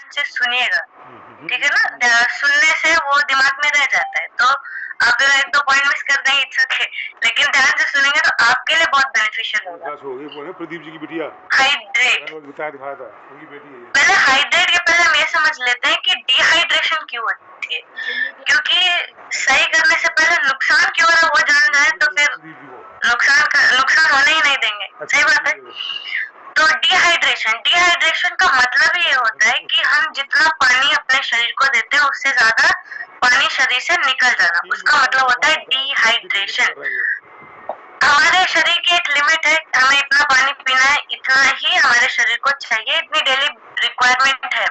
से सुनिएगा, ठीक है ना। सुनने से वो दिमाग में रह जाता है। तो आप एक दो पॉइंट मिस कर देंगे, इट्स ओके, लेकिन ध्यान से सुनेंगे तो आपके लिए बहुत बेनिफिशियल होगा। प्रदीप जी की बिटिया हाइड्रेट, दिखाया था, उनकी बेटी है। पहले हाइड्रेट के पहले हम ये समझ लेते हैं कि डिहाइड्रेशन क्यों होती है, क्योंकि सही करने से पहले नुकसान क्यों हो रहा है वो जान जाए तो फिर नुकसान होने ही नहीं देंगे। सही बात है। तो डिहाइड्रेशन का मतलब ये होता है कि हम जितना पानी अपने शरीर को देते हैं उससे ज्यादा पानी शरीर से निकल जाना, उसका मतलब होता है डिहाइड्रेशन। हमारे शरीर की एक लिमिट है, हमें इतना पानी पीना है, इतना ही हमारे शरीर को चाहिए, इतनी डेली रिक्वायरमेंट है।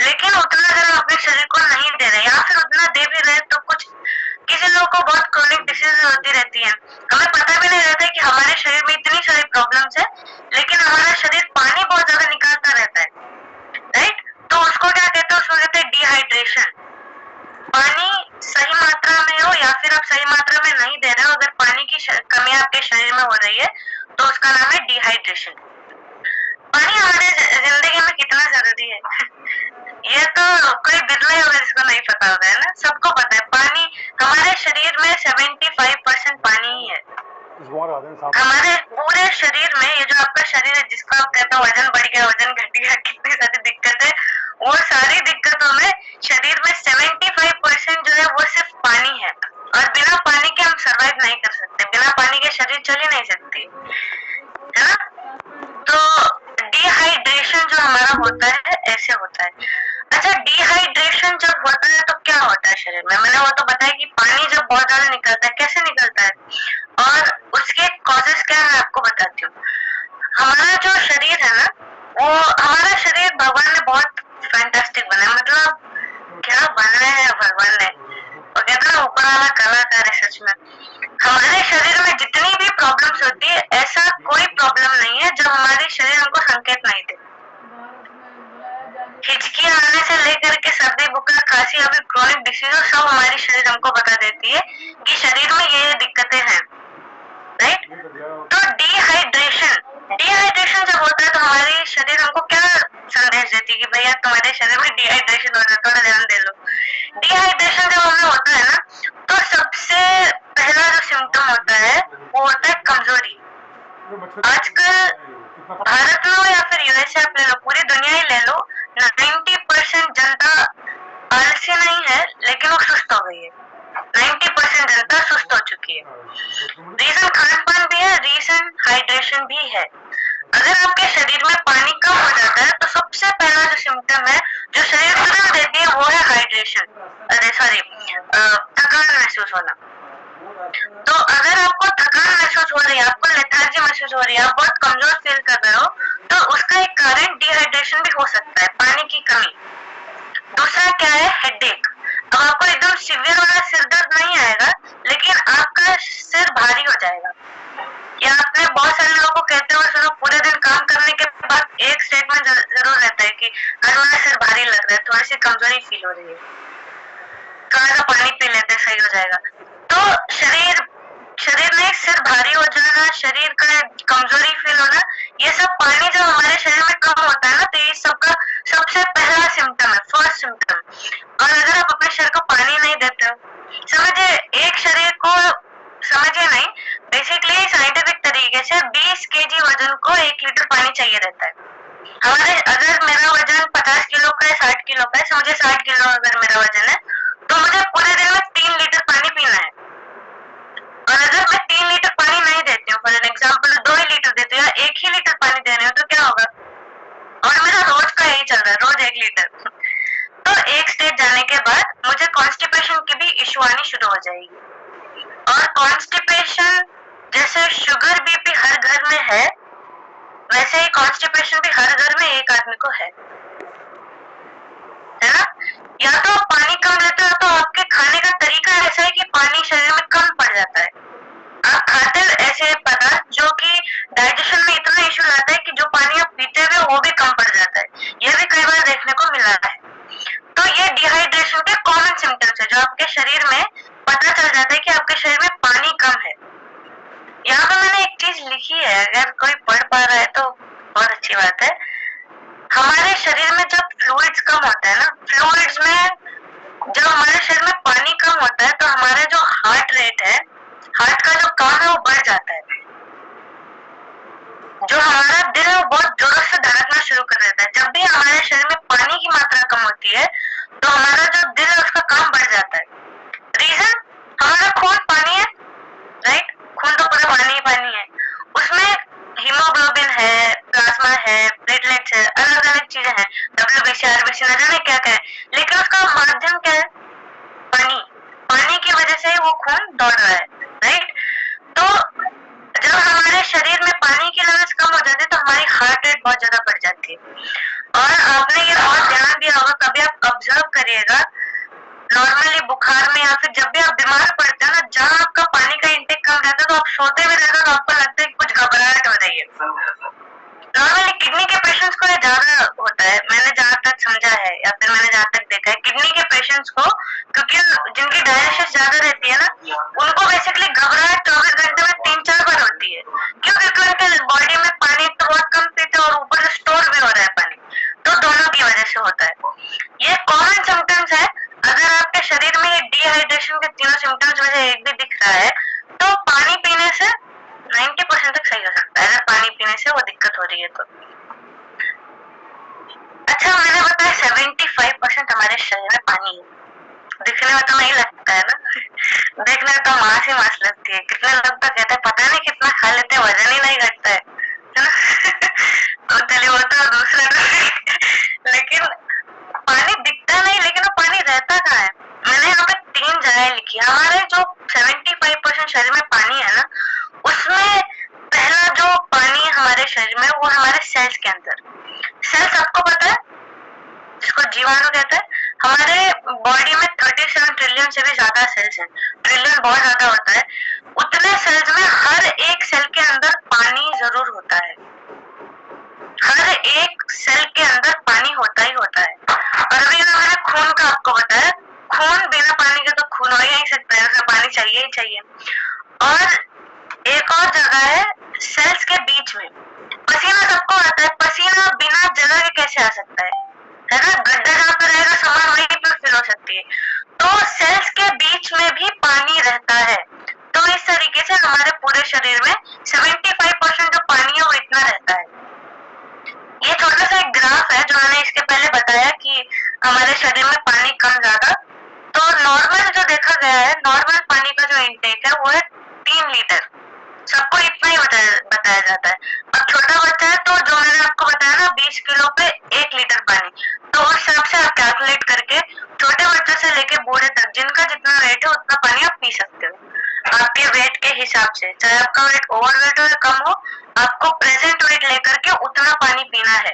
लेकिन उतना अगर हम अपने शरीर को नहीं दे रहे या फिर उतना दे भी रहे तो कुछ किसी लोगों को बहुत क्रोनिक डिसीज होती रहती है, हमें पता भी नहीं रहता है कि हमारे शरीर में इतनी सारी प्रॉब्लम्स है, लेकिन हमारा शरीर पानी बहुत ज्यादा निकालता रहता है, राइट। तो उसको क्या कहते हैं, उसको कहते हैं डिहाइड्रेशन। पानी सही मात्रा में हो या फिर आप सही मात्रा में नहीं दे रहे हो, अगर पानी की कमी आपके शरीर में हो रही है तो उसका नाम है डिहाइड्रेशन। पानी हमारे जिंदगी में कितना जरूरी है ये तो कोई बिरला ही होगा जिसको नहीं पता होगा, है ना। सबको पता है पानी हमारे शरीर में 75% पानी ही है। हमारे पूरे शरीर में ये जो आपका शरीर है जिसको आप कहते हो वजन बढ़ गया, वजन घट गया, कितनी सारी दिक्कत है, वो सारी दिक्कतों में शरीर में 75% जो है वो सिर्फ पानी है। और बिना पानी के हम सरवाइव नहीं कर सकते, बिना पानी के शरीर चल ही नहीं सकती, है ना। तो डिहाइड्रेशन जो हमारा होता है ऐसे होता है। अच्छा, डिहाइड्रेशन जब होता है तो क्या होता है शरीर में, मैंने वो तो बताया कि पानी जब बहुत ज्यादा निकलता है कैसे निकलता है और उसके कॉजेस क्या है मैं आपको बताती हूँ। हमारा जो शरीर है ना, वो हमारा शरीर भगवान ने बहुत फैंटास्टिक बनाया, मतलब क्या बनाया है भगवान ने, वो कहते हैं ऊपर वाला कलाकार है सच में। हमारे शरीर में जितनी भी प्रॉब्लम्स होती है ऐसा कोई प्रॉब्लम नहीं है जब हमारे शरीर हमको संकेत नहीं दे। हिचकी आने से लेकर के सर्दी बुखार खांसी या फिर क्रोनिक डिसीज सब हमारी शरीर हमको बता देती है कि शरीर में ये दिक्कतें हैं, राइट। तो डिहाइड्रेशन जब होता है तो हमारी शरीर हमको क्या संदेश देती है कि भैया तुम्हारे शरीर में डिहाइड्रेशन हो रहा है, थोड़ा ध्यान दे लो। डिहाइड्रेशन जब हमें होता है ना तो सबसे पहला जो सिम्टम होता है वो होता है कमजोरी। आजकल भारत लो या फिर यूएसए आप ले लो, पूरी दुनिया ही ले लो, 90% जनता आलसी नहीं है लेकिन वो सुस्त हो गई है। 90% जनता सुस्त हो चुकी है। रीजन खान पान भी है, रीजन हाइड्रेशन भी है। अगर आपके शरीर में पानी कम हो जाता है तो सबसे पहला जो सिम्टम है जो शरीर तुरंत देती है वो है हाइड्रेशन, अरे सॉरी थकान महसूस होना। तो अगर आपको थकान महसूस हो रही है, आपको लेथार्जी महसूस हो रही है, आप बहुत कमजोर फील कर रहे हो तो उसका एक कारण डिहाइड्रेशन भी हो सकता है, पानी की कमी। दूसरा क्या है, हेडेक। अब आपको एकदम सीवियर वाला सिर दर्द नहीं आएगा लेकिन आपका सिर भारी हो जाएगा। या आपने बहुत सारे लोगों को कहते हुए सुनो पूरे दिन काम करने के बाद एक स्टेटमेंट जरूर रहता है कि आज मेरा सिर भारी लग रहा है, थोड़ी सी कमजोरी फील हो रही है, थोड़ा सा पानी पी लेते सही हो जाएगा। तो शरीर में सिर भारी हो जाना, शरीर का कमजोरी फील होना, ये सब पानी जब हमारे शरीर में कम होता है ना तो ये सबका सबसे पहला सिम्टम है, फर्स्ट सिम्टम। और अगर आप अपने शरीर को पानी नहीं देते हो, समझिए एक शरीर को, समझिए नहीं, बेसिकली साइंटिफिक तरीके से 20 केजी वजन को 1 लीटर पानी चाहिए रहता है। हमारे अगर मेरा वजन 50 किलो का है, 60 किलो का है, समझिए 60 किलो अगर मेरा वजन है तो मुझे पूरे दिन में 3 लीटर पानी पीना है। और अगर मैं 3 लीटर पानी नहीं देती हूँ, फॉर एग्जाम्पल 2 ही लीटर देती हूँ या 1 ही लीटर पानी दे रही हूँ तो क्या होगा, और मेरा रोज का यही चल रहा है, रोज 1 लीटर तो एक स्टेज जाने के बाद मुझे कॉन्स्टिपेशन की भी इशू आनी शुरू हो जाएगी। और कॉन्स्टिपेशन जैसे शुगर बीपी हर घर में है वैसे ही कॉन्स्टिपेशन भी हर घर में एक आदमी को है ना। या तो आप पानी कम लेते हो तो आपके खाने का तरीका ऐसा है कि पानी शरीर में कम पड़ जाता है। आप खाते ऐसे पदार्थ जो कि डाइजेशन में इतना इशू लाता है कि जो पानी आप पीते हुए वो भी कम पड़ जाता है, यह भी कई बार देखने को मिला है। तो ये डिहाइड्रेशन के कॉमन सिम्टम्स है जो आपके शरीर में पता चल जाता है कि आपके शरीर में पानी कम है। यहाँ पे मैंने एक चीज लिखी है, अगर कोई पढ़ पा रहा है तो बहुत अच्छी बात है। हमारे शरीर में जब फ्लूइड्स कम कम होता है ना फ्लूइड्स में, जब हमारे शरीर में पानी कम होता है तो हमारा जो हार्ट रेट है, हार्ट का जो काम है वो बढ़ जाता है। जो हमारा दिल है वो बहुत जोरों से धड़कना शुरू कर देता है। जब भी हमारे शरीर में पानी की मात्रा कम होती है तो हमारा जो दिल है उसका काम बढ़ जाता है। रीजन, हमारा खून पानी है, राइट, खून तो पूरा पानी ही पानी है, उसमें हीमोग्लोबिन है, प्लाज्मा है, प्लेटलेट्स है, अलग अलग चीजें हैं, WBC, RBC, न जाने क्या क्या है, लेकिन उसका माध्यम क्या है, पानी। पानी की वजह से वो खून दौड़ रहा है, राइट। तो जब हमारे शरीर में पानी की लेवल्स कम हो जाती है तो हमारी हार्ट रेट बहुत ज्यादा बढ़ जाती है। और आपने ये बहुत ध्यान दिया होगा, कभी आप ऑब्जर्व करिएगा, नॉर्मली बुखार में या फिर जब भी आप बीमार पड़ते हैं ना, जहाँ आपका पानी का इंटेक कम रहता है तो आप सोते भी रहते हो तो आपको लगता है कि कुछ घबराहट हो रही है। नॉर्मली किडनी के पेशेंट्स को ये ज्यादा होता है, मैंने जहाँ तक समझा है या फिर मैंने जहाँ तक देखा है, किडनी के पेशेंट्स को, क्योंकि जिनकी डायलिसिस ज्यादा रहती है ना, उनको बेसिकली घबराहट 24 घंटे में 3-4 बार होती है। क्यों? क्योंकि उनके बॉडी में पानी तो बहुत कम पीते हैं और ऊपर से स्टोर भी हो रहा है पानी, तो दोनों की वजह से होता है। ये कॉमन सिम्टम्स है। अगर आपके शरीर में डिहाइड्रेशन के तीनों सिम्टम्स में से एक भी दिख रहा है तो पानी पीने से 90% तक सही हो सकता है, अगर पानी पीने से वो दिक्कत हो रही है तो। अच्छा, मैंने बताया 75% हमारे शरीर में पानी है। दिखने में तो नहीं लगता है ना, देखने में तो मांस ही मांस लगती है। कितने लोग तो कहते हैं पता नहीं कितना खा लेते हैं, वजन ही नहीं घटता है तो चलिए वो तो दूसरा लेकिन पानी दिखता नहीं, लेकिन वो पानी रहता कहाँ है? मैंने यहाँ पे 3 जगह लिखी है। हमारे जो 75% शरीर में पानी है ना, उसमें पहला जो पानी हमारे शरीर में वो हमारे सेल्स के अंदर। सेल्स आपको पता है, जिसको जीवाणु कहते हैं। हमारे बॉडी में 37 ट्रिलियन से भी ज्यादा सेल्स हैं। ट्रिलियन बहुत ज्यादा होता है। उतने सेल्स में हर एक सेल के अंदर पानी जरूर होता है। हर एक सेल के अंदर पानी होता ही होता है। और अभी मैंने खून का आपको बताया, खून बिना पानी के तो खून हो ही नहीं सकता है, उसमें पानी चाहिए ही चाहिए। और एक और जगह है सेल्स के बीच में, पसीना सबको आता है। पसीना बिना जगह के कैसे आ सकता है ना? गड्ढा जहाँ पे रहेगा सामान वहीं पे फिल हो सकती है। तो सेल्स के बीच में भी पानी रहता है। तो इस तरीके से हमारे पूरे शरीर में 75% जो पानी है वो इतना रहता है। ये छोटा सा एक ग्राफ है जो मैंने इसके पहले बताया कि हमारे शरीर में पानी कम ज्यादा। तो नॉर्मल जो देखा गया है, नॉर्मल पानी का जो इंटेक है वो है 3 लीटर। सबको इतना ही बताया जाता है। अब छोटा बच्चा है तो जो मैंने आपको बताया ना 20 किलो पे 1 लीटर पानी, तो उस हिसाब से आप कैलकुलेट करके छोटे बच्चों से लेके बूढ़े तक जिनका जितना वेट है उतना पानी आप पी सकते हो आपके वेट के हिसाब से। चाहे आपका वेट ओवरवेट हो या कम हो, आपको प्रेजेंट वेट लेकर के उतना पानी पीना है।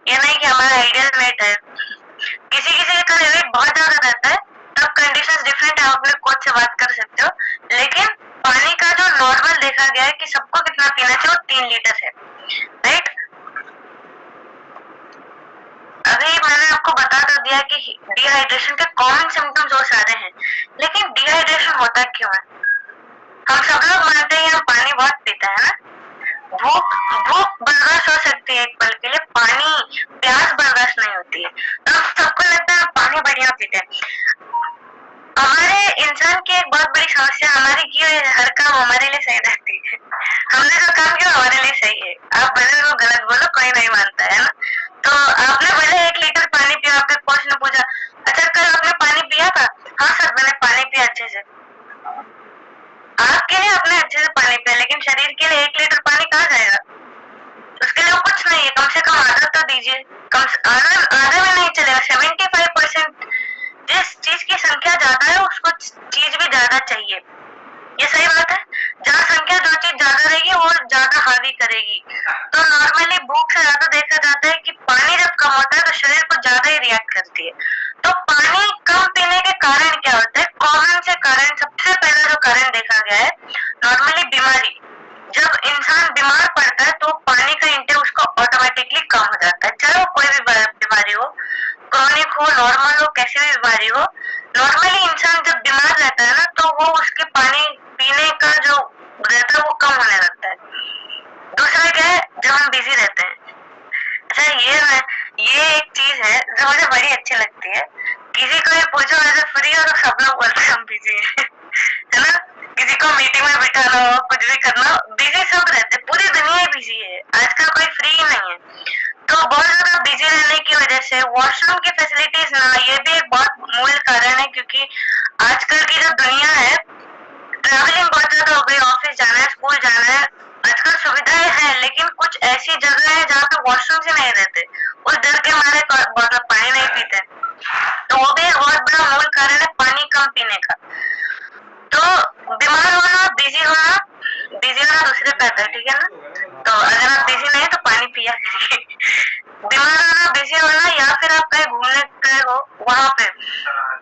ये नहीं कि हमारा आइडियल वेट है। किसी किसी का वेट बहुत ज्यादा रहता है, तब कंडीशंस डिफरेंट है, आप अपने कोच से बात कर सकते हो। लेकिन पानी का जो नॉर्मल देखा गया है कि सबको कितना पीना चाहिए वो 3 लीटर है, राइट। अभी मैंने आपको बता तो दिया कि डिहाइड्रेशन के कॉमन सिम्टम्स बहुत सारे हैं, लेकिन डिहाइड्रेशन होता क्यों है? हम सब लोग मानते हैं हम पानी बहुत पीते हैं ना, भूख बर्दाश्त हो सकती है एक पल के लिए, पानी प्यास बर्दाश्त नहीं होती है। तो सबको लगता है पानी बढ़िया पीते हैं। हमारे इंसान की एक बहुत बड़ी समस्या हमारी की हर काम हमारे लिए सही रहती है। हमने जो काम किया हमारे लिए सही है। आप भले वो गलत बोलो, कोई नहीं मानता है ना। तो आपने भले 1 लीटर पानी पिया, आपने कोच ने पूछा अच्छा कल आपने पानी पिया था? हाँ सर मैंने पानी पिया अच्छे से। आपके लिए आपने अच्छे से पानी पिया, लेकिन शरीर के लिए 1 लीटर पानी कहाँ जाएगा? उसके लिए कुछ नहीं है, कम से कम आधा तो दीजिए। आधा में नहीं चलेगा। 75% जिस चीज की संख्या ज्यादा है उसको चीज भी ज्यादा चाहिए। ये सही बात है। जहाँ संख्या जो चीज ज्यादा रहेगी वो ज्यादा हावी करेगी। तो नॉर्मली भूख से ज्यादा देखा जाता है कि पानी जब कम होता है तो शरीर को ज्यादा ही रिएक्ट करती है। तो पानी कम पीने के कारण क्या होता है? कॉमन से कारण, सबसे पहला जो कारण देखा गया है नॉर्मली बीमारी। जब इंसान बीमार पड़ता है तो पानी का इंटेक उसको ऑटोमेटिकली कम हो जाता है, चाहे वो कोई भी बीमारी हो, क्रॉनिक हो, नॉर्मल हो, कैसी भी बीमारी हो। नॉर्मली इंसान जब बीमार रहता है ना तो वो उसके पानी पीने का जो रहता है वो कम होने लगता है। दूसरा क्या है, जब हम बिजी रहते हैं। अच्छा ये एक चीज है जो मुझे बड़ी अच्छी लगती है। किसी को भी पूछो ऐसे फ्री हो तो सब लोग बोलते हैं हम बिजी हैं है ना। किसी को मीटिंग में बिठाना हो, कुछ भी करना हो, बिजी सब रहते, पूरी दुनिया बिजी है, आजकल कोई फ्री ही नहीं है। तो बहुत ज्यादा बिजी रहने की वजह से वॉशरूम की फैसिलिटीज ना, ये भी एक बहुत मूल कारण है, क्योंकि आजकल की जो दुनिया है, ट्रैवलिंग बहुत ज्यादा हो गई, ऑफिस जाना है, स्कूल जाना है, आजकल सुविधाएं हैं, लेकिन कुछ ऐसी जगह है जहाँ पे वॉशरूम ही नहीं रहते, उस डर के मारे मतलब पानी नहीं पीते। तो वो भी एक बहुत बड़ा मूल कारण है पानी कम पीने का। तो बीमार होना, बिजी होना, बिजी होना दूसरे पे आता है, ठीक है ना। तो अगर आप बिजी नहीं है तो पानी पिया करिए बीमार होना, बिजी होना, या फिर आप कहीं घूमने गए हो वहां पे,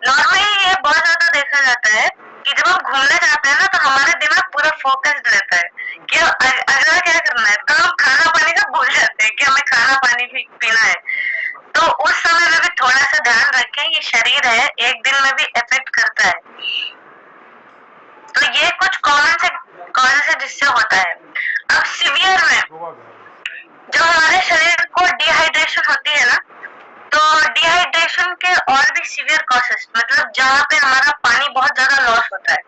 नॉर्मली ये बहुत ज्यादा देखा जाता है कि जब हम घूमने जाते हैं ना तो हमारे दिमाग पूरा फोकस्ड रहता है कि अगला क्या करना है, तो हम खाना पानी का भूल जाते हैं कि हमें खाना पानी भी पीना है। तो उस समय में भी थोड़ा सा ध्यान रखें, ये शरीर है, एक दिन में भी इफेक्ट करता है। तो ये कुछ कॉमन से कॉजेस है जिससे होता है। अब सीवियर में जो हमारे शरीर को डिहाइड्रेशन होती है ना, तो डिहाइड्रेशन के और भी सीवियर कॉजेस, मतलब जहाँ पे हमारा पानी बहुत ज्यादा लॉस होता है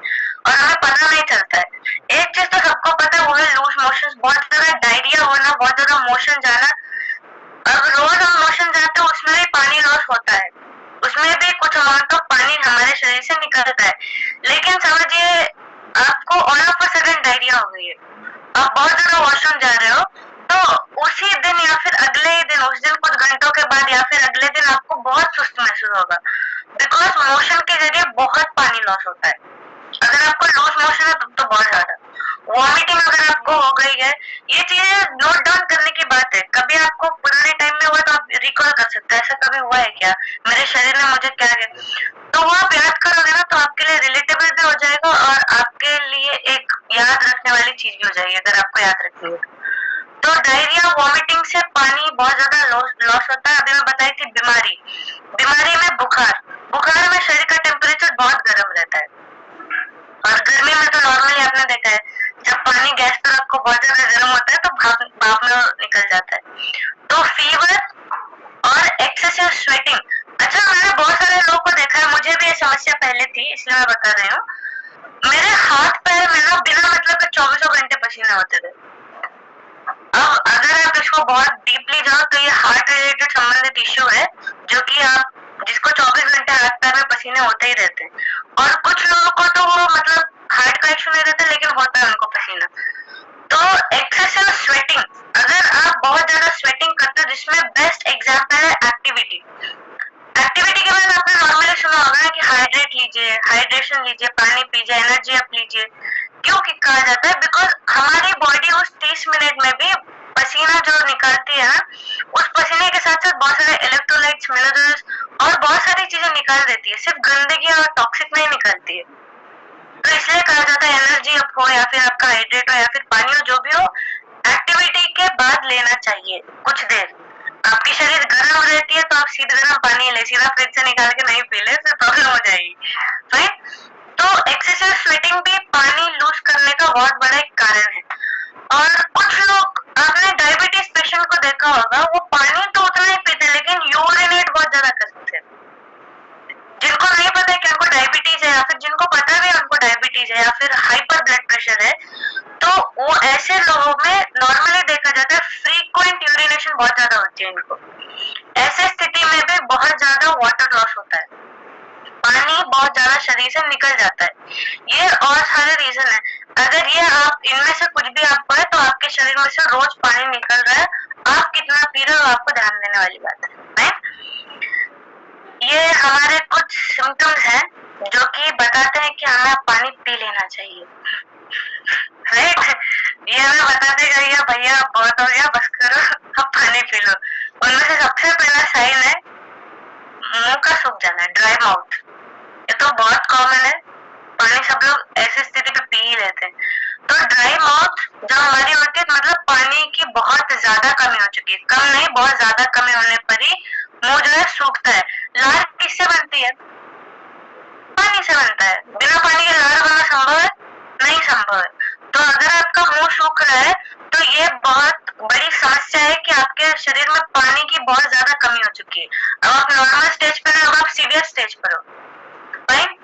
और हमें पता नहीं चलता है। एक चीज तो सबको पता है, वो है लूज मोशन, बहुत ज्यादा डायरिया होना, बहुत ज्यादा मोशन जाना। अब रोज हम मोशन जाते हैं, उसमें भी पानी लॉस होता है, उसमें भी कुछ अमाउंट ऑफ पानी हमारे शरीर से निकलता है। लेकिन समझिए आपको all of a sudden diarrhoea हो गई है, आप बहुत ज्यादा वॉशरूम जा रहे हो, तो उसी दिन या फिर अगले ही दिन, उस दिन कुछ घंटों के बाद या फिर अगले दिन आपको बहुत सुस्त महसूस होगा, बिकॉज मोशन के जरिए बहुत पानी लॉस होता है। अगर आपको लूज मोशन है तो बहुत ज्यादा, वॉमिटिंग अगर आपको हो गई है, ये चीजें नोट डाउन करने की बात है। कभी आपको पुराने टाइम में हुआ तो आप रिकॉल कर सकते हैं, ऐसा कभी हुआ है क्या, मेरे शरीर ने मुझे क्या किया, तो वो आप याद करोगे ना तो आपके लिए रिलेटेबल भी हो जाएगा और आपके लिए एक याद रखने वाली चीज भी हो जाएगी अगर आपको याद रखनी है। तो डायरिया, वॉमिटिंग से पानी बहुत ज्यादा लॉस होता है। अभी मैं बताई थी बीमारी में बुखार में शरीर का टेम्परेचर बहुत गर्म रहता है, और गर्मी में तो नॉर्मली आपने देखा है जब पानी गैस पर आपको बहुत ज्यादा गर्म होता है तो भाप में निकल जाता है। तो फीवर और एक्सेसिव स्वेटिंग, अच्छा मैंने बहुत सारे लोगों को देखा है, मुझे भी ये समस्या पहले थी इसलिए मैं बता रही हूँ, मेरे हाथ पैर में ना बिना मतलब के 24 घंटे पसीने होते थे। अब अगर आप इसको बहुत डीपली जाओ तो ये हार्ट रिलेटेड संबंधित इश्यू है, जो कि आप जिसको 24 घंटे हाथ पैर में पसीने होते ही रहते हैं, और कुछ लोगों को तो वो मतलब हार्ट का इश्यू नहीं रहता लेकिन होता है उनको पसीना। तो एक्सेसिव स्वेटिंग, अगर आप बहुत ज्यादा स्वेटिंग करते हो, जिसमें बेस्ट एग्जांपल है एक्टिविटी के बाद आपने नॉर्मली सुना होगा कि हाइड्रेट लीजिए, हाइड्रेशन लीजिए, पानी पीजिए, एनर्जी अप लीजिए। क्यों कहा जाता है, बिकॉज हमारी बॉडी उस 30 मिनट में भी पसीना जो निकालती है ना, उस पसीने के साथ साथ बहुत सारे इलेक्ट्रोलाइट्स, मिनरल्स और बहुत सारी चीजें निकाल देती है, सिर्फ गंदगी और टॉक्सिक नहीं निकालती है। तो इसलिए कहा जाता है एनर्जी अप हो या फिर आपका हाइड्रेट हो या फिर पानी हो, जो भी हो, एक्टिविटी के बाद लेना चाहिए कुछ देर। आपकी शरीर गर्म रहती है तो आप सीधा गर्म पानी ले, सीधा फ्रिज से निकाल के नहीं पी ले, फिर प्रॉब्लम हो जाएगी, राइट। तो एक्सेसिव स्वेटिंग भी पानी लूज करने का बहुत बड़ा एक कारण है। और कुछ लोग, आपने डायबिटीज पेशेंट को देखा होगा, वो पानी तो उतना ही पीते लेकिन यूरिनेट बहुत ज्यादा करते हैं। जिनको नहीं पता है कि उनको डायबिटीज है, या फिर जिनको पता भी है उनको डायबिटीज है या फिर हाइपर ब्लड प्रेशर है, तो वो ऐसे लोगों में नॉर्मली देखा जाता है फ्रीक्वेंट यूरिनेशन बहुत ज्यादा होती है इनको। ऐसे स्थिति में भी बहुत ज्यादा वाटर लॉस होता है, पानी बहुत ज्यादा शरीर से निकल जाता है। ये और सारे रीजन है। अगर ये आप इनमें से कुछ भी आपको है तो आपके शरीर में से रोज पानी निकल रहा है, आप कितना पी रहे हो आपको ध्यान देने वाली बात है, राइट। ये हमारे कुछ सिम्टम्स हैं जो कि बताते हैं कि हमें पानी पी लेना चाहिए, राइट। ये हमें बताते गए भैया बहुत हो गया, बस करो अब पानी पी लो। उनमें से सबसे पहला साइन है मुंह का सूख जाना, ड्राई माउथ। ये तो बहुत कॉमन है, पानी सब लोग ऐसी स्थिति पे पी ही लेते हैं। तो ड्राई माउथ जो हमारी होती है, मतलब पानी की बहुत ज्यादा कमी हो चुकी है, कम नहीं बहुत ज्यादा कमी होने पर ही मुंह जो है सूखता है। लार किससे बनती है, पानी से बनता है, बिना पानी के लार बनना संभव है, नहीं संभव है। तो अगर आपका मुंह सूख रहा है तो ये बहुत बड़ी समस्या है कि आपके शरीर में पानी की बहुत ज्यादा कमी हो चुकी है। अब आप नॉर्मल स्टेज पर हो, अब आप सीवियर स्टेज पर हो, फाइन।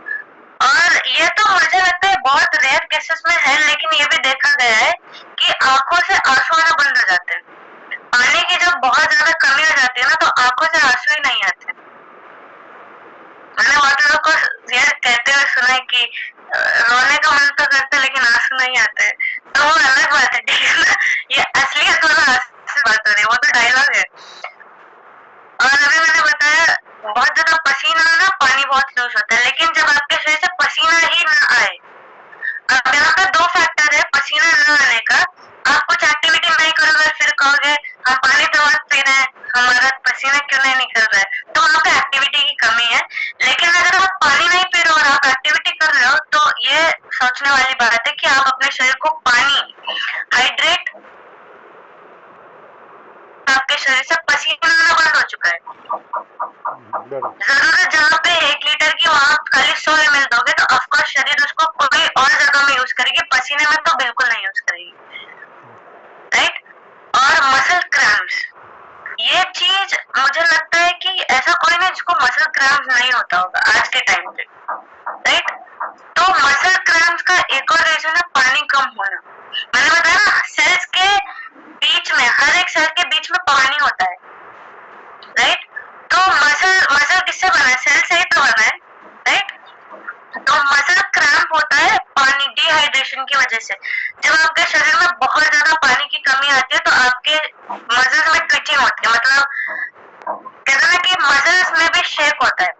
और ये तो मुझे लगता है बहुत रेयर केसेस में है, लेकिन ये भी देखा गया है कि आंखों से आंसू आना बंद हो जाते हैं। पानी की जब बहुत ज्यादा कमी हो जाती है ना, तो आंखों से आंसू ही नहीं आते। मैंने बहुत लोगों को यार कहते हुए सुना है कि रोने का मन तो करता है लेकिन आंसू नहीं आते, तो वो अलग बात है, ठीक है ना। ये असलियत वाला बात हो रही है, वो तो डायलॉग है। और अभी मैंने बताया बहुत ज्यादा पसीना आना, पानी बहुत लूज होता है, लेकिन जब आपके शरीर से पसीना ही ना आए, अब यहाँ पे दो फैक्टर है पसीना न आने का। आप कुछ एक्टिविटी नहीं करोगे, फिर कहोगे हम पानी तो बहुत पी रहे हैं, हमारा पसीना क्यों नहीं निकल रहा है, तो वहाँ पे एक्टिविटी की कमी है। लेकिन अगर आप पानी नहीं पी रहे हो और आप एक्टिविटी कर रहे हो, तो ये सोचने वाली बात है कि आप अपने शरीर को पानी हाइड्रेट, आपके शरीर से पसीना आना बंद हो चुका है। जरूरत जहाँ पे 1 लीटर की, वहाँ खाली 100 ml दोगे तो ऑफकोर्स शरीर उसको कोई और जगह में यूज करेगी, पसीने में तो बिल्कुल नहीं यूज करेगी, राइट। और मसल क्रैम्प्स, ये चीज मुझे लगता है कि ऐसा कोई नहीं जिसको मसल क्रैम्प्स नहीं होता होगा आज के टाइम पे, राइट। तो मसल क्रैम्प्स का एक और रीजन है पानी कम होना। मैंने बताया ना, सेल्स के बीच में, हर एक सेल के बीच में पानी होता है, राइट। तो मसल किससे बना है? सेल से ही तो बना है, राइट। तो मसल क्रैम्प होता है पानी डिहाइड्रेशन की वजह से। जब आपके शरीर में बहुत ज्यादा पानी की कमी आती है तो आपके मसल्स में ट्विचिंग होती है, मतलब कहते हैं ना कि मसल्स में भी शेक होता है,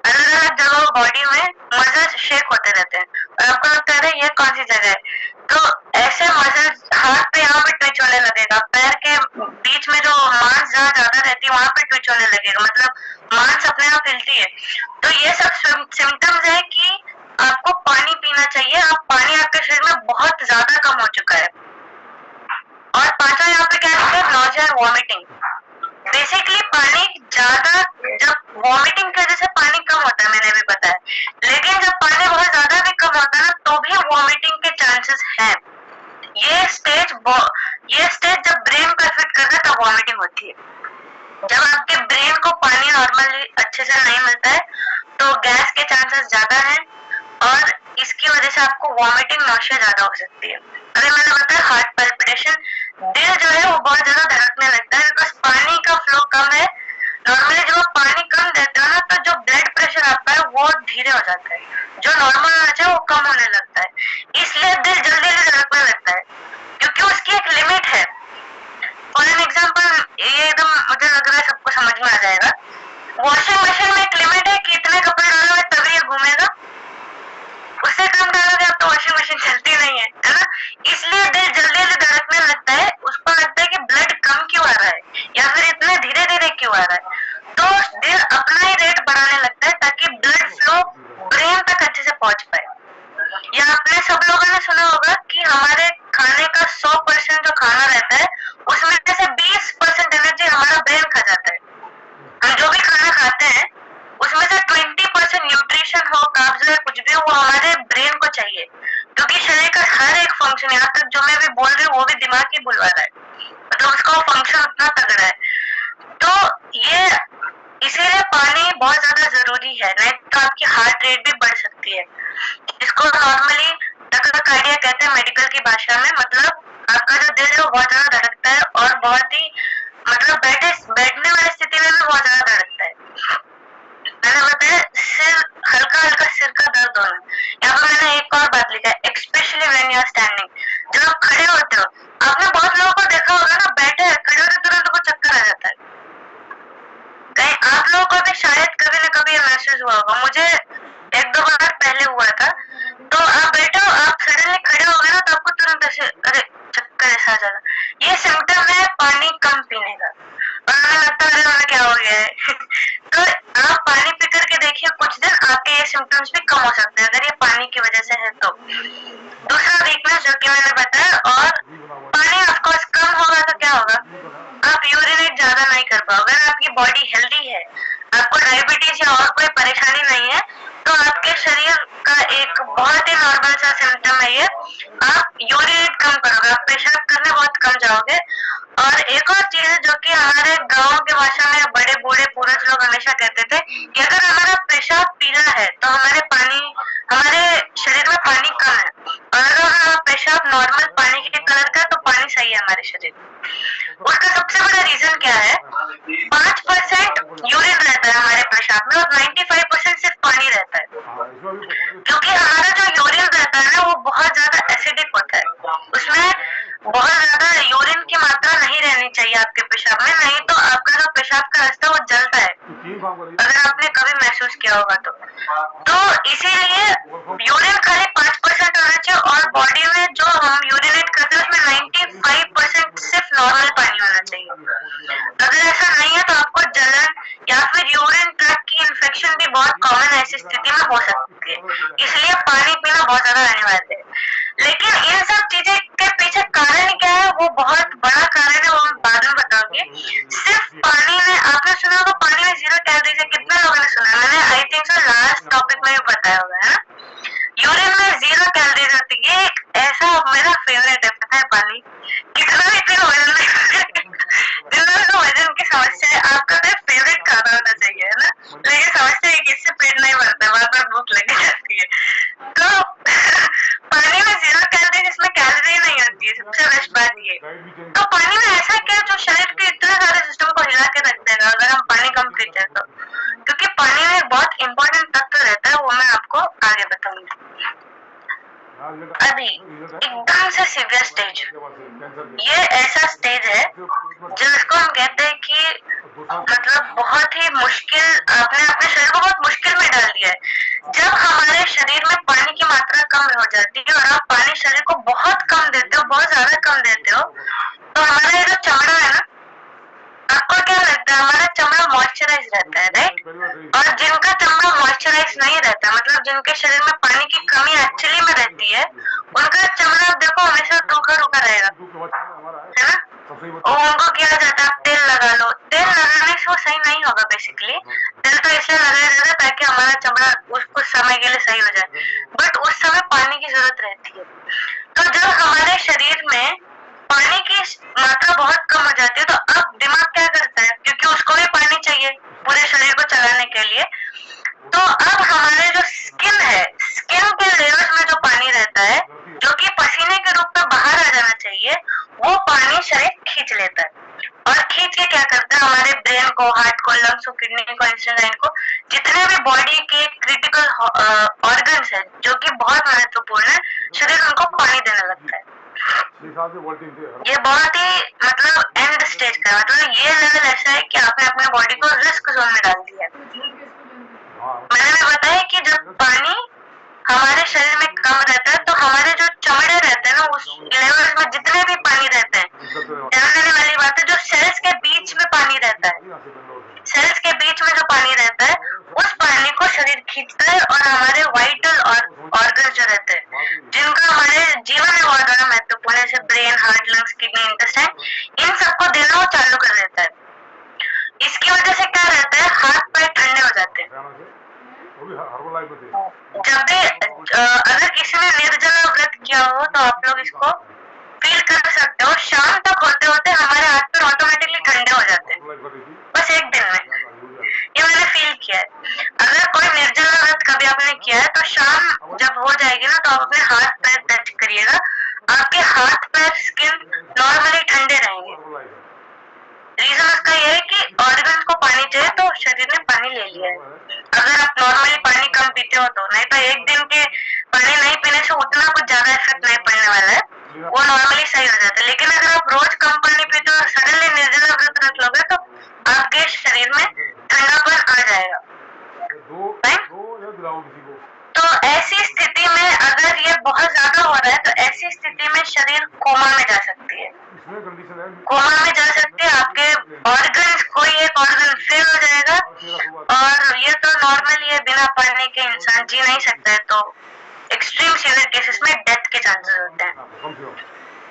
अलग अलग जगह बॉडी में मसल्स शेक होते रहते हैं। और आपको लगता है ये कौन सी जगह है, तो ऐसे मसल्स हाथ पे यहाँ पे ट्विच होने लगेगा, पैर के बीच में जो मांस जहाँ ज्यादा रहती है वहां पे ट्विच होने लगेगा, मतलब मांस अपने आप हिलती है। तो ये सब सिम्टम्स है कि आपको पानी पीना चाहिए। आप पानी आपके शरीर में बहुत ज्यादा कम हो चुका है। और पांचवा यहाँ पे क्या है, नॉजिया और वॉमिटिंग। बेसिकली पानी ज्यादा, जब वॉमिटिंग की वजह से पानी कम होता है, मैंने भी बताया, लेकिन जब पानी बहुत ज्यादा भी कम होता है ना, तो भी वॉमिटिंग के चांसेस हैं। ये स्टेज जब ब्रेन को अफेक्ट करता है तब वॉमिटिंग होती है। जब आपके ब्रेन को पानी नॉर्मली अच्छे से नहीं मिलता है तो गैस के चांसेस ज्यादा हैं, और इसकी वजह से आपको वॉमिटिंग, नौशिया ज्यादा हो सकती है। अगर मैंने बताया हार्ट पैल्पिटेशन, दिल जो है वो बहुत ज्यादा धड़कने लगता है, बिकॉज पानी का फ्लो कम है। नॉर्मली जब आप पानी कम देते हो ना, तो जो ब्लड प्रेशर आपका है वो धीरे हो जाता है, जो नॉर्मल होना चाहिए वो कम होने लगता है, इसलिए दिल जल्दी से धड़कने लगता है, क्योंकि उसकी एक लिमिट है। फॉर एन एग्जाम्पल, ये एकदम मुझे लग रहा है सबको समझ में आ जाएगा। वॉशिंग मशीन में एक लिमिट है कि इतने कपड़े डालोगे तभी ये घूमेगा, उससे कम डालोगे तो वॉशिंग मशीन चलती नहीं है ना। इसलिए दिल जल्दी से धड़कने लगता है, उसको लगता है कि ब्लड कम क्यों आ रहा है या फिर इतने धीरे धीरे क्यों आ रहा है, तो दिल अपना ही रेट बढ़ाने लगता है ताकि ब्लड फ्लो ब्रेन तक अच्छे से पहुंच पाए। या आपने सब लोगों ने सुना होगा कि हमारे खाने का 100% जो खाना रहता है उसमें से 20% एनर्जी हमारा ब्रेन खा जाता है। हम जो भी खाना खाते हैं उसमें से 20% न्यूट्रिशन हो, कार्ब्स हो, कुछ भी हो, वो हमारे ब्रेन को चाहिए, क्योंकि शरीर का हर एक फंक्शन, यहाँ तक जो मैं भी बोल रही हूँ वो भी दिमाग ही बुलवा रहा है, मतलब उसका फंक्शन उतना तगड़ा है। तो ये इसीलिए पानी बहुत ज्यादा जरूरी है, नहीं तो आपकी हार्ट रेट भी बढ़ सकती है, जिसको नॉर्मली टकार्डिया कहते हैं मेडिकल की भाषा में। मतलब आपका जो दिल है वो बहुत ज्यादा धड़कता है और बहुत ही, मतलब बैठने वाली स्थिति में भी बहुत ज्यादा धड़कता है। मैंने बताया सिर, हल्का हल्का सिर का दर्द होना। यहाँ पर मैंने एक और बात लिखा है, especially when you are standing, जब आप खड़े होते हो। आपने बहुत लोगों को देखा होगा ना, बैठे खड़े होते तुरंत को चक्कर आ जाता है। कहीं आप लोगों को भी शायद कभी न कभी महसूस हुआ होगा, मुझे 1-2 बार पहले हुआ था। तो आप बैठे हो, आप सडनली खड़े हो गए ना, तो आपको तुरंत ऐसे अरे चक्कर ऐसा आ जाता। ये सिम्टम है पानी कम पीने का, और हमें लगता है हमें क्या हो गया है तो आप पानी पी करके देखिए, कुछ दिन आपके ये सिम्टम्स भी कम हो सकते हैं अगर ये पानी की वजह से है तो। दूसरा वीकनेस जो कि मैंने बताया, और पानी ऑफकोर्स कम होगा तो क्या होगा, आप यूरिनेट ज्यादा नहीं कर पाओगे। अगर आपकी बॉडी हेल्दी है, आपको डायबिटीज या और कोई परेशानी नहीं है, तो आपके शरीर का एक बहुत ही नॉर्मल सा सिम्टम है ये, आप यूरिनेट कम करोगे, आप पेशाब करने बहुत कम जाओगे, और एक और चीज है जो कि हमारे गांव के भाषा में बड़े बूढ़े पूर्वज लोग हमेशा कहते थे कि अगर हमारा पेशाब पीला है तो हमारे शरीर में पानी कम है, और अगर हमारा पेशाब नॉर्मल पानी के कलर का है तो पानी सही है हमारे शरीर में। उसका सबसे बड़ा रीजन क्या है? 5% यूरिन रहता है हमारे पेशाब में और 95% सिर्फ पानी रहता है, क्योंकि हमारा जो यूरिन रहता है ना वो बहुत ज्यादा एसिडिक होता है। उसमें बहुत ज्यादा यूरिन की मात्रा नहीं रहनी चाहिए आपके पेशाब में, नहीं तो आपका जो पेशाब का रास्ता वो जलता है, अगर आपने कभी महसूस किया होगा तो इसीलिए यूरिन खाली 5% होना चाहिए, और बॉडी में जो हम यूरिनेट करते हैं उसमें 95% सिर्फ नॉर्मल पानी होना चाहिए। अगर ऐसा नहीं है तो आपको जलन या फिर यूरिन ट्रैक्ट की इन्फेक्शन भी बहुत कॉमन ऐसी स्थिति में हो सकती है, इसलिए पानी पीना बहुत ज्यादा अनिवार्य है। लेकिन इन सब चीजें के पीछे कारण क्या है, वो बहुत बड़ा कारण है, वो हम बाद में बताओगे। सिर्फ पानी में आपने सुना होगा पानी में 0 कैलोरीज है, कितने लोगों ने सुना? मैंने I think so last topic में भी बताया होगा, है ना। यूरिन में 0 कैलोरीज होती है, एक ऐसा मेरा फेवरेट है, पता है पानी कितना भी पीना जिन लोगों को वजन की समस्या है, आपका तो फेवरेट खाना होना चाहिए, है ना, लेकिन समझते हैं कि इससे पेट नहीं भरता, बार बार भूख लगी जाती है। तो पानी में 0 कैलोरी, इसमें कैलोरी नहीं होती है, सबसे बेस्ट बात ये। तो पानी में ऐसा क्या जो शरीर के इतने सारे सिस्टम को हिला के रख देगा अगर हम पानी कम पीते हैं तो? क्योंकि पानी में एक बहुत इंपॉर्टेंट तत्व रहता है, वो मैं आपको आगे बताऊंगी। अभी एकदम से सीवियर स्टेज, ये ऐसा स्टेज है जिसको हम कहते हैं कि मतलब बहुत ही मुश्किल, आपने अपने शरीर को बहुत मुश्किल में डाल दिया है। जब हमारे शरीर में पानी की मात्रा कम हो जाती है और आप पानी शरीर को बहुत कम देते हो, बहुत ज्यादा कम देते हो, तो हमारा ये जो चमड़ा है ना, आपको क्या लगता है हमारा चमड़ा मॉइस्चराइज रहता है, राइट? और जिनका चमड़ा मॉइस्चराइज नहीं रहता, मतलब जिनके शरीर में पानी की कमी एक्चुअली में रहती है, उनका चमड़ा देखो हमेशा रूखा रूखा रहेगा, है ना। और उनको किया जाता है तेल लगा लो, तेल लगाने से वो सही नहीं होगा। बेसिकली तेल तो इसलिए लगाया जाता है ताकि हमारा चमड़ा कुछ समय के लिए सही हो जाए, बट उस समय पानी की जरूरत रहती है। तो जब हमारे शरीर में पानी की मात्रा बहुत कम हो जाती है तो अब दिमाग क्या करता है, क्योंकि उसको भी पानी चाहिए पूरे शरीर को चलाने के लिए, तो अब हमारे जो स्किन है, स्किन के लेयर्स में जो पानी रहता है जो कि पसीने के रूप में बाहर आ जाना चाहिए, वो पानी शरीर खींच लेता है। और खींच के क्या करता है, हमारे ब्रेन को, हार्ट को, लंग्स को, किडनी को, इंटेस्टाइन को, जितने भी बॉडी के क्रिटिकल ऑर्गन्स है जो कि बहुत महत्वपूर्ण है, शरीर उनको पानी देने लगता है। ये बहुत ही मतलब एंड स्टेज का, मतलब ये लेवल ऐसा है कि आपने अपने बॉडी को रिस्क जोन में डाल दिया। मैंने बताया कि जब पानी हमारे शरीर में कम रहता है तो हमारे जो चमड़े रहते हैं ना, उस लेवल में जितने भी पानी रहते हैं, ध्यान देने वाली बात है, जो सेल्स के बीच में पानी रहता है, सेल्स के बीच में जो पानी रहता है, उस पानी को शरीर खींचता है और हमारे वाइटल ऑर्गन जो रहते हैं, जिनका हमारे जीवन में बहुत ज्यादा महत्वपूर्ण है, जैसे brain, heart, lungs, kidney, intestine, इन सबको देना वो चालू कर देता है। इसकी वजह से क्या रहता है, हाथ पैर ठंडे हो जाते हैं। जब भी अगर किसी ने निर्जला व्रत किया हो तो आप लोग इसको फील कर सकते हो, शाम तक होते होते हमारे हाथ पैर ऑटोमेटिकली ठंडे हो जाते हैं, बस एक दिन में। ये मैंने फील किया है। अगर कोई निर्जला व्रत कभी आपने किया है तो शाम जब हो जाएगी ना, तो आप अपने हाथ पैर टच करिएगा, आपके हाथ पैर स्किन नॉर्मली ठंडे रहेंगे। रीजन उसका यह है कि ऑर्गन्स को पानी चाहिए तो शरीर ने पानी ले लिया है। अगर आप नॉर्मली पानी कम पीते हो तो, नहीं तो एक दिन के पानी नहीं पीने से उतना कुछ ज्यादा इफेक्ट नहीं पड़ने वाला है, वो नॉर्मली सही हो जाता है। लेकिन अगर आप रोज कम पानी पीते हो और सडनली निर्जला व्रत रख लोगे तो आपके शरीर में ठंडापन आ जाएगा। तो ऐसी स्थिति में अगर ये बहुत ज्यादा हो रहा है तो ऐसी स्थिति में शरीर कोमा में जा सकती है, कोमा में जा सकती है। आपके ऑर्गन्स, कोई एक ऑर्गन फेल हो जाएगा, और ये तो नॉर्मली है, बिना पानी के इंसान जी नहीं सकता है, तो एक्सट्रीम सीवियर केसेस में डेथ के चांसेस होते हैं।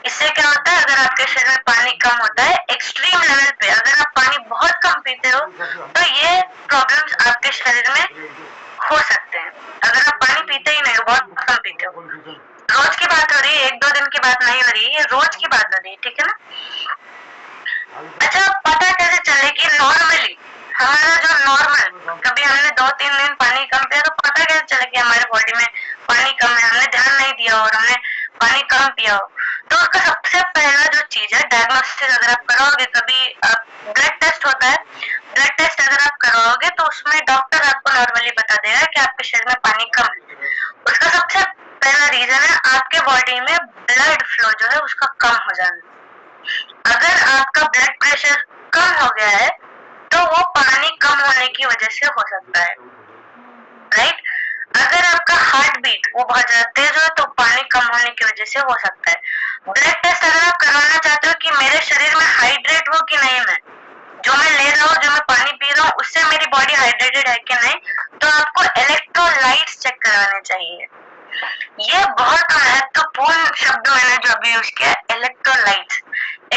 इससे क्या होता है, अगर आपके शरीर में पानी कम होता है एक्सट्रीम लेवल पे, अगर आप पानी बहुत कम पीते हो तो ये प्रॉब्लम्स आपके शरीर में हो सकते हैं। अगर आप पानी पीते ही नहीं हो, बहुत कम पीते हो, रोज की बात हो रही है, 1-2 दिन की बात नहीं हो रही है, ये रोज की बात हो रही है, ठीक है ना। अच्छा, पता कैसे चले कि नॉर्मली हमारा जो नॉर्मल, कभी हमने 2-3 दिन पानी कम पिया तो पता कैसे चले कि हमारे बॉडी में पानी कम है, हमने ध्यान नहीं दिया और हमने पानी कम पिया हो? तो उसका सबसे पहला जो चीज है डायग्नोस्टिस, अगर आप कराओगे कभी, ब्लड टेस्ट होता है, ब्लड टेस्ट अगर आप कराओगे तो उसमें डॉक्टर आपको नॉर्मली बता देगा कि आपके शरीर में पानी कम है। उसका सबसे पहला रीजन है आपके बॉडी में ब्लड फ्लो जो है उसका कम हो जाना। अगर आपका ब्लड प्रेशर कम हो गया है तो वो पानी कम होने की वजह से हो सकता है, राइट? अगर आपका हार्ट बीट वो बहुत ज्यादा तेज हो तो पानी कम होने की वजह से हो सकता है। ब्लड टेस्ट अगर आप करवाना चाहते हो कि मेरे शरीर में हाइड्रेट हो कि नहीं, मैं जो मैं ले रहा हूँ, जो मैं पानी पी रहा हूँ उससे मेरी बॉडी हाइड्रेटेड है कि नहीं, तो आपको इलेक्ट्रोलाइट्स चेक कराने चाहिए। ये बहुत महत्वपूर्ण शब्द मैंने जो अभी यूज किया, इलेक्ट्रोलाइट्स।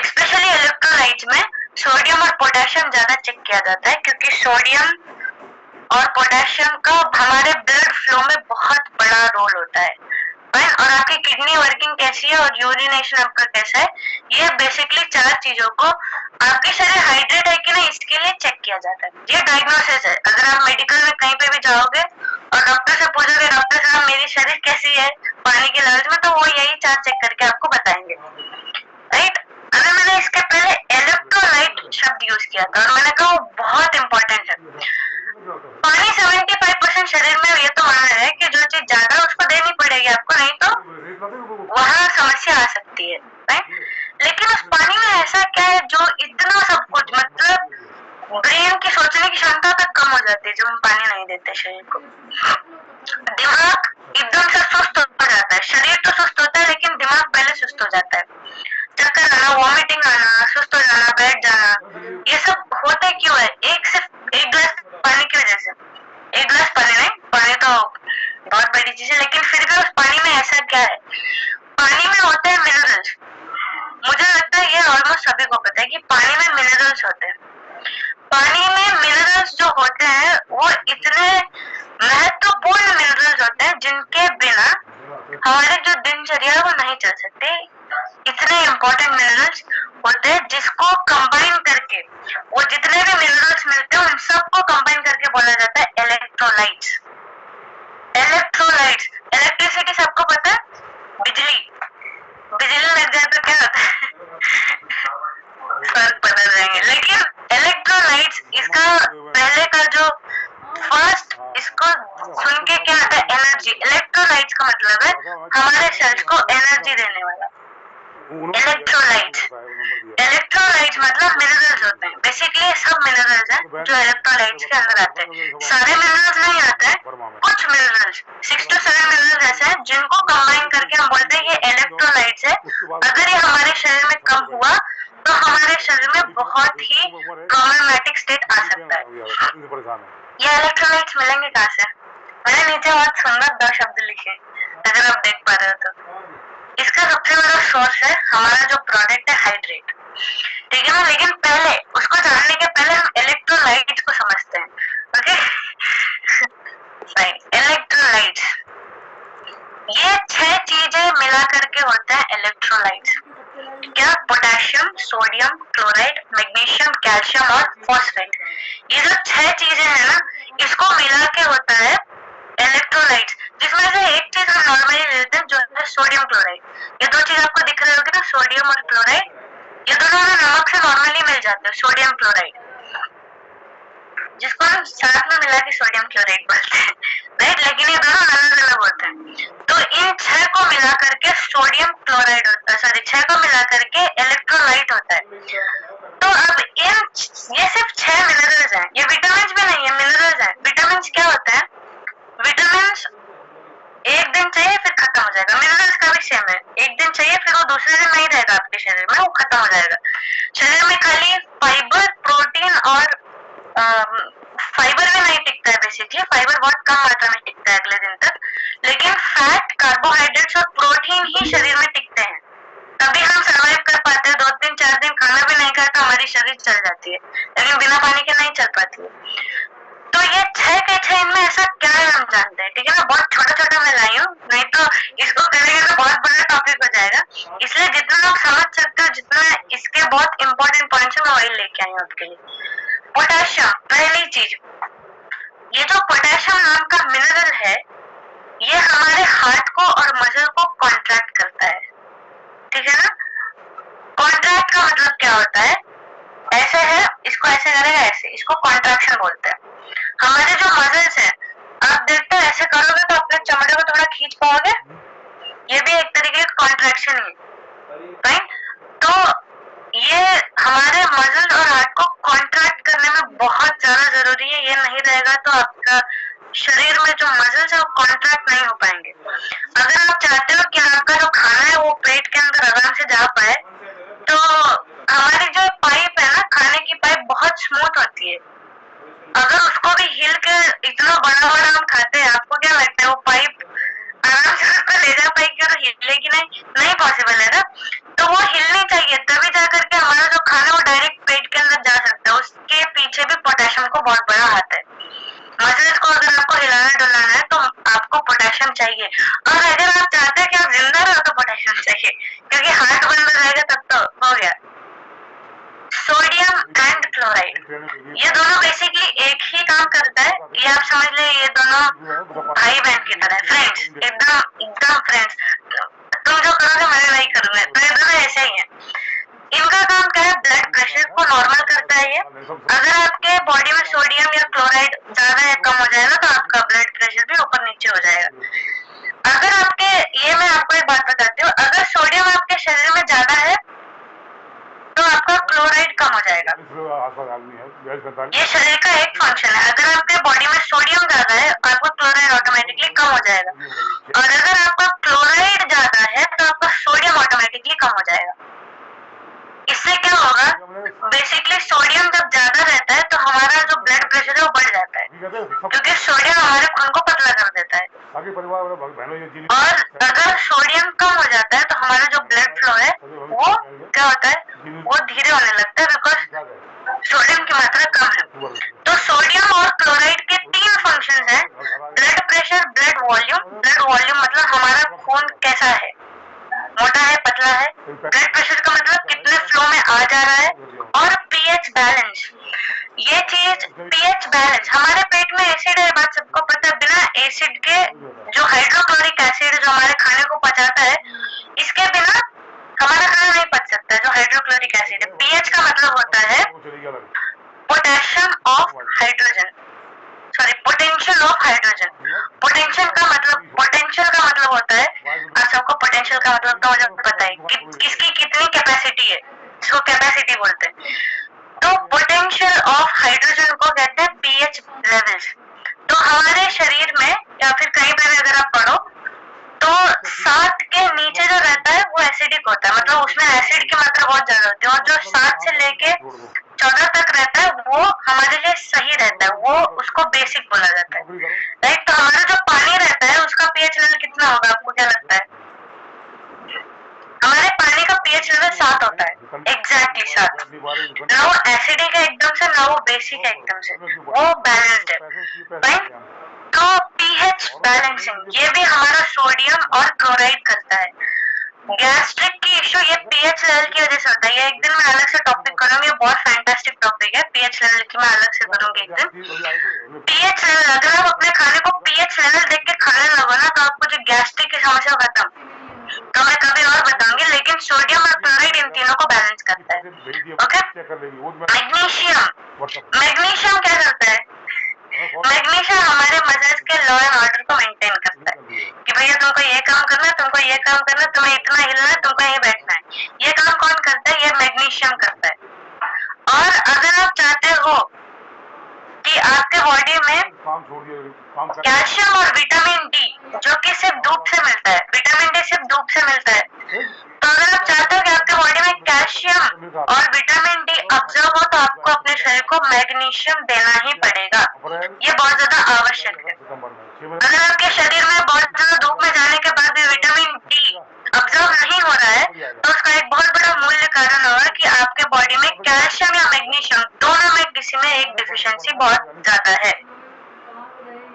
स्पेशली इलेक्ट्रोलाइट्स में सोडियम और पोटेशियम ज्यादा चेक किया जाता है, क्योंकि सोडियम और पोटेशियम का हमारे ब्लड फ्लो में बहुत बड़ा रोल होता है। और आपकी किडनी वर्किंग कैसी है और यूरिनेशन आपका कैसा है, ये बेसिकली 4 चीजों को आपके शरीर हाइड्रेट है कि नहीं इसके लिए चेक किया जाता है। ये डायग्नोसिस है। अगर आप मेडिकल में कहीं पे भी जाओगे और डॉक्टर से पूछोगे, डॉक्टर साहब मेरी शरीर कैसी है पानी के लालच में, तो वो यही 4 चेक करके आपको बताएंगे, राइट? अगर मैंने इसके पहले इलेक्ट्रोलाइट शब्द यूज किया था और मैंने कहा वो बहुत इंपॉर्टेंट है। पानी 75% शरीर में, ये तो माना है कि जो चीज ज्यादा उसको देनी पड़ेगी आपको, नहीं तो वहां समस्या आ सकती है, राइट? लेकिन उस पानी में ऐसा क्या है जो इतना सब कुछ, मतलब ब्रेन की सोचने की क्षमता तक कम हो जाती है जब हम पानी नहीं देते शरीर को। दिमाग एकदम से सुस्त हो जाता है, शरीर तो सुस्त होता है लेकिन दिमाग पहले सुस्त हो जाता है। चक्कर आना, वॉमिटिंग आना, सुस्त हो जाना, बैठ जाना, ये सब होता क्यों है? सिर्फ एक गिलास पानी की वजह से। एक गिलास पानी नहीं, पानी तो बहुत बड़ी चीज है, लेकिन फिर भी उस पानी में ऐसा क्या है? पानी में होते हैं मिनरल्स। मुझे लगता है ये ऑलमोस्ट सभी को पता है कि पानी में मिनरल्स होते हैं। पानी में मिनरल्स जो होते हैं वो इतने महत्वपूर्ण मिनरल्स होते हैं जिनके बिना हमारे जो दिनचर्या है वो नहीं चल सकते। इतने इम्पोर्टेंट मिनरल्स होते हैं जिसको कंबाइन करके, वो जितने भी मिनरल्स मिलते हैं उन सबको कंबाइन करके बोला जाता है इलेक्ट्रोलाइट्स। इलेक्ट्रोलाइट्स, इलेक्ट्रिसिटी सबको पता है, बिजली, बिजली लग जाए तो क्या होता है? फर्क बदल जाएंगे। लेकिन इलेक्ट्रोलाइट्स, इसका पहले का जो फर्स्ट, इसको सुन के क्या आता है? एनर्जी। इलेक्ट्रोलाइट्स का मतलब है हमारे सेल्स को एनर्जी देने वाला। इलेक्ट्रोलाइट्स, इलेक्ट्रोलाइट्स मतलब मिनरल्स होते हैं। बेसिकली सब मिनरल्स हैं जो इलेक्ट्रोलाइट्स के अंदर आते हैं। सारे मिनरल्स नहीं आते हैं, कुछ मिनरल्स, 6 to 7 मिनरल्स ऐसे हैं जिनको कंबाइन करके हम बोलते हैं ये इलेक्ट्रोलाइट्स है। अगर ये हमारे शरीर में कम हुआ तो हमारे शरीर में बहुत ही प्रॉब्लमेटिक स्टेट आ सकता है। ये इलेक्ट्रोलाइट्स मिलेंगे कहाँ से? मैंने नीचे बहुत सुंदर 2 शब्द लिखे, अगर आप देख पा रहे हो तो। इसका सबसे बड़ा सोर्स है हमारा जो प्रोडक्ट है हाइड्रेट, ठीक है ना? लेकिन पहले उसको जानने के पहले हम इलेक्ट्रोलाइट्स को समझते हैं, ओके? इलेक्ट्रोलाइट्स, ये 6 चीजें मिला करके होता है इलेक्ट्रोलाइट्स। क्या? Potassium, sodium, chloride, magnesium, calcium और फॉस्फेट। ये जो 6 चीजें हैं ना, इसको मिला के होता है इलेक्ट्रोलाइट्स, जिसमें से एक चीज हम नॉर्मली लेते हैं जो है सोडियम क्लोराइड। ये 2 चीज आपको दिख रही होगी ना, सोडियम और क्लोराइड, ये दोनों हमें नमक से नॉर्मली मिल जाते हैं, सोडियम क्लोराइड, जिसको हम साथ में मिला के सोडियम क्लोराइड बोलते हैं, राइट? लेकिन ये दोनों अलग अलग होते हैं। तो इन 6 को मिला करके सोडियम क्लोराइड होता है, सॉरी 6 को मिला करके इलेक्ट्रोलाइट होता है। तो अब ये सिर्फ 6 मिनरल्स हैं, ये विटामिन भी नहीं है, मिनरल्स हैं। विटामिन क्या होता है? विटामिन एक दिन चाहिए फिर खत्म हो जाएगा। मिनरल्स का भी सेम है, एक दिन चाहिए फिर वो दूसरे दिन नहीं रहेगा आपके शरीर में, वो खत्म हो जाएगा। शरीर में खाली फाइबर, प्रोटीन और फाइबर भी नहीं टिकता है। बेसिकली फाइबर बहुत कम मात्रा में टिकता है अगले दिन तक, लेकिन फैट, कार्बोहाइड्रेट्स और प्रोटीन ही शरीर में टिकते हैं। तभी हम सर्वाइव कर पाते हैं। 2-3, 4 दिन खाना भी नहीं खाया तो हमारी शरीर चल जाती है, लेकिन बिना पानी के नहीं चल पाती है। तो ये 6 के 6 इनमें ऐसा क्या है हम जानते हैं, ठीक है ना? बहुत छोटा छोटा मैं लाई हूँ, नहीं तो इसको करेंगे तो बहुत बड़ा टॉपिक हो जाएगा। इसलिए जितना लोग समझ सकते हो, जितना इसके बहुत इंपॉर्टेंट पॉइंट है, मैं वही लेके आई हूँ आपके लिए। पोटेशियम, पहली चीज, ये जो पोटेशियम नाम का मिनरल है ये हमारे हार्ट को और मसल को कॉन्ट्रैक्ट करता है, ठीक है ना। कॉन्ट्रैक्ट का मतलब क्या होता है, ऐसे है, इसको ऐसे करेगा ऐसे, इसको कॉन्ट्रैक्शन बोलते हैं। हमारे जो मसल्स हैं, आप देखते हैं ऐसे करोगे तो अपने चमड़े को थोड़ा खींच पाओगे, ये भी एक तरीके का कॉन्ट्रैक्शन ही है, राइट। तो ये हमारे मसल और हार्ट को कॉन्ट्रैक्ट करने में बहुत ज्यादा जरूरी है। ये नहीं रहेगा तो आपका शरीर में जो मसल्स है वो कॉन्ट्रैक्ट नहीं हो पाएंगे। अगर आप चाहते हो कि आपका जो खाना है वो पेट के अंदर आराम से जा पाए, तो हमारी जो पाइप है ना, खाने की पाइप बहुत स्मूथ होती है, अगर उसको भी हिल के इतना बड़ा बड़ा हम खाते हैं, आपको क्या लगता है वो पाइप आराम से उसको ले जा पाएगी और हिलेगी नहीं? नहीं पॉसिबल है ना। तो वो हिलनी चाहिए, तभी जा करके हमारा जो खाना वो डायरेक्ट पेट के अंदर जा सकता है। उसके पीछे भी पोटेशियम को बहुत बड़ा हाथ है। मसल्स को अगर आपको हिलाना डुलाना है तो आपको पोटेशियम चाहिए, और अगर आप चाहते हैं कि आप जिंदा रहो तो पोटेशियम चाहिए, क्योंकि हार्ट बंद हो जाएगा तब तो हो गया। सोडियम एंड क्लोराइड, ये दोनों बेसिकली एक ही काम करता है। ये आप समझ ले, ये दोनों भाई बहन की तरह, फ्रेंड्स, एकदम फ्रेंड्स। तुम जो करोगे मैं वही करूंगा, तो ये दोनों ऐसे ही हैं। इनका काम क्या है, ब्लड प्रेशर को नॉर्मल करता है ये। अगर आपके बॉडी में सोडियम या क्लोराइड ज्यादा या कम हो जाएगा तो आपका ब्लड प्रेशर भी ऊपर नीचे हो जाएगा। अगर आपके, ये मैं आपको एक बात बताती हूँ, अगर सोडियम आपके शरीर में ज्यादा है तो आपका क्लोराइड कम हो जाएगा। ये शरीर का एक फंक्शन है। अगर आपके बॉडी में सोडियम ज्यादा है आपका क्लोराइड ऑटोमेटिकली कम हो जाएगा, और अगर आपका क्लोराइड ज्यादा है तो आपका सोडियम ऑटोमेटिकली कम हो जाएगा। इससे क्या होगा, बेसिकली सोडियम जब ज्यादा रहता है तो हमारा जो ब्लड प्रेशर है वो बढ़ जाता है, क्योंकि सोडियम हमारे खून को पतला कर देता है। और अगर सोडियम कम हो जाता है तो हमारा जो ब्लड फ्लो है वो क्या होता है, वो धीरे होने लगता है, बिकॉज सोडियम की मात्रा कम है। तो सोडियम और क्लोराइड के 3 फंक्शन हैं, blood pressure, blood volume. Blood volume मतलब हमारा खून कैसा है, मोटा है, पतला है। ब्लड प्रेशर का मतलब कितने फ्लो में आ जा रहा है। और पीएच बैलेंस, ये चीज पीएच बैलेंस, हमारे पेट में एसिड है, बात सबको पता है। बिना एसिड के, जो हाइड्रोक्लोरिक एसिड जो हमारे खाने को पचाता है, इसके बिना हमारा खाना नहीं पच सकता, जो हाइड्रोक्लोरिक एसिड है। पीएच का मतलब होता है potassium of hydrogen, sorry potential of hydrogen. Potential का मतलब होता है, आप सबको पोटेंशियल का मतलब तो मुझे पता है, किसकी कितनी कैपेसिटी है, इसको कैपेसिटी बोलते हैं। तो पोटेंशियल ऑफ हाइड्रोजन को कहते हैं पीएच लेवल्स। तो हमारे शरीर में या फिर कहीं पर भी अगर आप पढ़ो तो 7 के नीचे जो रहता है वो एसिडिक होता है, मतलब उसमें एसिड की मात्रा बहुत ज्यादा होती है। और जो 7 से लेके 14 तक रहता है वो हमारे लिए सही रहता है, वो उसको बेसिक बोला जाता है, राइट। तो हमारा जो पानी रहता है उसका पीएच लेवल कितना होगा, आपको क्या लगता है? हमारे पानी का पीएच लेवल 7 होता है, एग्जैक्टली 7। ना वो एसिडिक है एकदम से, ना वो बेसिक है एकदम से, वो बैलेंस्ड है, राइट। तो पीएच बैलेंसिंग ये भी हमारा सोडियम और क्लोराइड करता है। गैस्ट्रिक की इश्यू ये पीएच लेवल की वजह से होता है। ये एक दिन मैं अलग से टॉपिक करूंगी, बहुत फैंटास्टिक टॉपिक है, पीएच लेवल की मैं अलग से करूंगी एक दिन। पीएच लेवल, अगर आप अपने खाने को पीएच लेवल देख के खाने लगो ना तो आपको जो गैस्ट्रिक की समस्या खत्म, तो मैं कभी और बताऊंगी। लेकिन सोडियम और क्लोराइड इन तीनों को बैलेंस करता है, ओके। मैग्नीशियम क्या करता है, मैग्नीशियम हमारे मसल्स के लॉ एंड ऑर्डर को मेंटेन करता है कि भैया तुमको ये काम करना है, तुमको ये काम करना है, तुम्हें इतना हिलना है, तुमको यहीं बैठना है। ये काम कौन करता है, ये मैग्नीशियम करता है। और अगर आप चाहते हो कि आपके बॉडी में कैल्शियम और विटामिन डी, जो कि सिर्फ धूप से मिलता है, विटामिन डी सिर्फ धूप से मिलता है, तो अगर आप चाहते हो कि आपके बॉडी में कैल्शियम और विटामिन डी ऑब्जर्व हो तो आपको अपने शरीर को मैग्नीशियम देना ही पड़ेगा। ये बहुत ज्यादा आवश्यक है। अगर आपके शरीर में बहुत ज्यादा धूप में जाने के बाद भी विटामिन डी ऑब्जर्व नहीं हो रहा है तो उसका एक बहुत बड़ा मूल्य कारण होगा कि आपके बॉडी में कैल्शियम या मैग्नीशियम दोनों में किसी में एक डिफिशियंसी बहुत ज्यादा है।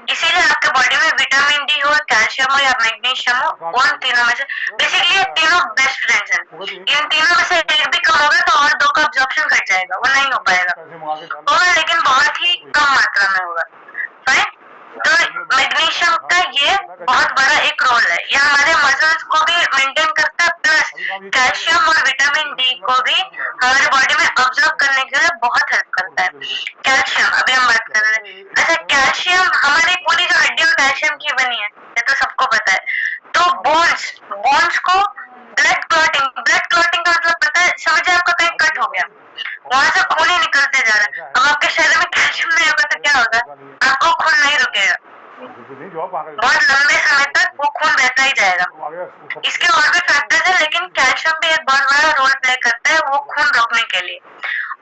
इसीलिए आपके बॉडी में विटामिन डी हो, कैल्शियम हो या मैग्नीशियम हो, उन तीनों में से बेसिकली ये तीनों बेस्ट फ्रेंड्स हैं। इन तीनों में से एक भी कम होगा तो और दो का अब्जॉर्प्शन घट जाएगा, वो नहीं हो पाएगा, होगा लेकिन बहुत ही कम मात्रा में होगा। राइट, तो मैग्नीशियम का ये बहुत बड़ा एक रोल है, ये हमारे मसल्स को भी मेंटेन करता है, प्लस कैल्शियम और विटामिन डी को भी हमारे बॉडी में ऑब्जर्व करने के लिए बहुत हेल्प करता है। कैल्शियम अभी हम बात कर रहे हैं। अच्छा, कैल्शियम हमारी पूरी जो हड्डियां कैल्शियम की बनी है, ये तो सबको पता है। तो बोन्स को ब्लड क्लॉटिंग का मतलब पता है, समझिए आपका कहीं कट हो गया, वहां से खून ही निकलते जा रहा है। अब आपके शरीर में कैल्शियम नहीं होगा तो क्या होगा, आपको खून नहीं रुकेगा, बहुत लंबे समय तक वो खून बहता ही जाएगा। इसके और भी फैक्टर्स है, लेकिन कैल्शियम भी एक बहुत बड़ा रोल प्ले करता है वो खून रोकने के लिए।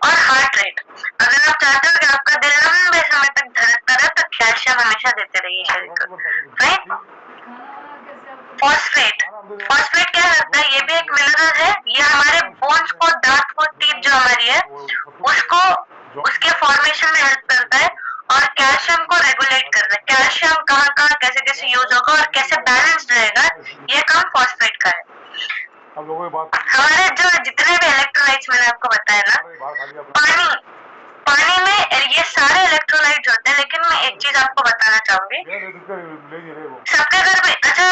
और हार्ट रेट, अगर आप चाहते हो कि आपका दिल लंबे समय तक धड़कता रहे तो कैल्शियम हमेशा देते रहिए शरीर को। राइट, फॉस्फेट क्या करता है, ये भी एक मिनरल है, ये हमारे बोन्स को, दांत को, टीथ जो हमारी है उसको उसके फॉर्मेशन में हेल्प करता है और कैल्शियम को रेगुलेट करता है। कैल्शियम कहाँ कहाँ कैसे कैसे यूज होगा और कैसे बैलेंस्ड रहेगा, ये काम फॉस्फेट का है। हमारे जो जितने भी इलेक्ट्रोलाइट्स मैंने आपको बताया ना, पानी में ये सारे इलेक्ट्रोलाइट्स होते हैं, लेकिन मैं एक चीज आपको बताना चाहूंगी, सबके घर में, अच्छा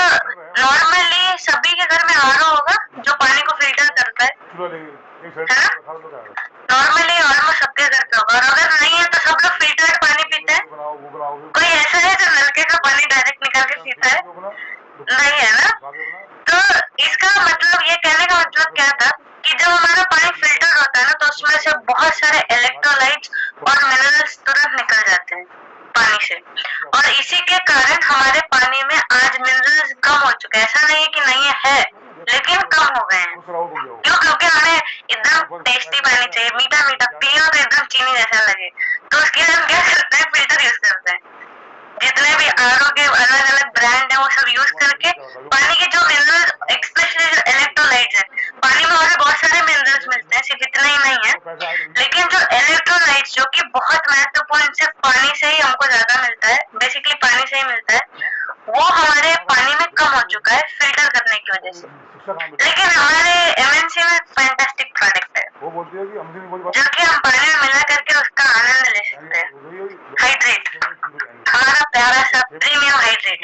नॉर्मली सभी के घर में आरओ होगा जो पानी को फिल्टर करता है नॉर्मली ऑलमोस्ट सबके घर पे होगा, और अगर नहीं है तो सब लोग फिल्टर्ड पानी पीते हैं। कोई ऐसा है जो नलके का पानी डायरेक्ट निकाल के पीता है? नहीं है ना। तो इसका मतलब, ये कहने का मतलब क्या था कि जब हमारा पानी फिल्टर होता है ना, तो उसमें से बहुत सारे इलेक्ट्रोलाइट्स और मिनरल्स तुरंत निकल जाते हैं पानी से, और इसी के कारण हमारे पानी में आज मिनरल्स कम हो चुके हैं। ऐसा नहीं है कि नहीं है, लेकिन कम हो गए हैं। क्यों? क्योंकि हमें एकदम टेस्टी पानी चाहिए, मीठा मीठा, पियो तो एकदम चीनी जैसा लगे, तो उसके लिए हम क्या करते हैं, फिल्टर यूज करते हैं। जितने भी आरओ के अलग अलग ब्रांड है वो सब यूज करके पानी के जो मिनरल्स, स्पेशली जो इलेक्ट्रोलाइट्स है, पानी में और भी बहुत सारे मिनरल्स मिलते हैं, सिर्फ इतना ही नहीं है, लेकिन जो इलेक्ट्रोलाइट्स जो कि बहुत महत्वपूर्ण, सिर्फ पानी से ही हमको ज्यादा मिलता है, बेसिकली पानी से ही मिलता है, वो हमारे पानी में कम हो चुका है फिल्टर करने की वजह से। लेकिन हमारे एमएनसी में फैंटास्टिक प्रोडक्ट है जो कि हम पानी में मिला करके उसका आनंद ले सकते हैं। हाइड्रेट, हमारा प्यारा सा प्रीमियम हाइड्रेट,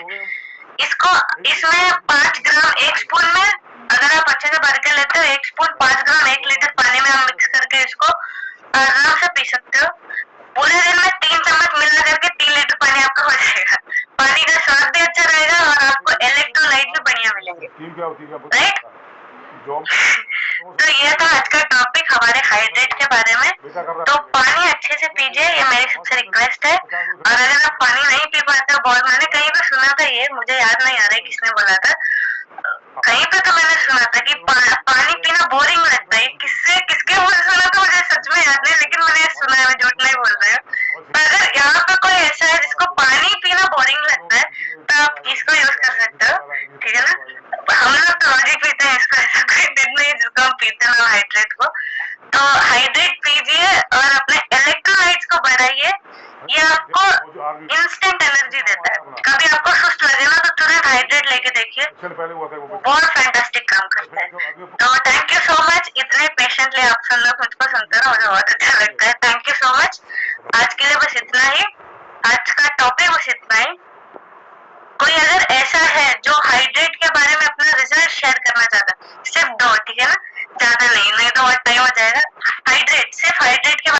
इसको इसमें 5 ग्राम एक स्पून में, अगर आप अच्छे से भर के लेते हो, 1 स्पून 5 ग्राम 1 लीटर पानी में हम मिक्स करके इसको आराम से पी सकते हो। पूरे दिन में 3 चम्मच मिला करके 3 लीटर पानी आपका हो जाएगा। पानी का स्वाद भी अच्छा रहेगा और आपको इलेक्ट्रोलाइट भी बढ़िया मिलेंगे। राइट, तो ये था आज का टॉपिक हमारे हाइड्रेट के बारे में। तो पानी अच्छे से पीजिए, ये मेरी सबसे रिक्वेस्ट है। और अगर आप पानी नहीं पी पाते हो, बहुत, मैंने कहीं पे सुना था, ये मुझे याद नहीं आ रहा है किसने बोला था, कहीं पे तो मैंने सुना था कि पानी पीना बोरिंग लगता है। किसके मुंह से सुना था मुझे सच में याद नहीं, लेकिन मैंने सुना है, मैं झूठ नहीं बोल रही हूँ। तो अगर यहाँ पे कोई ऐसा है जिसको पानी पीना बोरिंग लगता है, तो आप इसको यूज कर सकते हो, ठीक है ना। हम लोग तो रोज ही पीते हैं इसको, ऐसा कोई दिन नहीं जिसको हम पीते हैं हाइड्रेट को। तो हाइड्रेट पीजिए और अपने इलेक्ट्रोलाइट्स को बढ़ाइए, ये आपको इंस्टेंट एनर्जी देता है। कभी आपको सुस्त लगे ना तो तुरंत हाइड्रेट लेके देखिए, बहुत फैंटास्टिक काम करता है। तो थैंक यू सो मच, इतने पेशेंटली आप सब लोग मुझको सुनते रहो, मुझे बहुत अच्छा लगता है। Thank you so much. आज के लिए बस इतना ही, आज का टॉपिक बस इतना ही। कोई अगर ऐसा है जो हाइड्रेट के बारे में अपना रिजल्ट शेयर करना चाहता है, सिर्फ 2, ठीक है ना, ज्यादा नहीं तो बहुत टाइम हो जाएगा। हाइड्रेट, सिर्फ हाइड्रेट के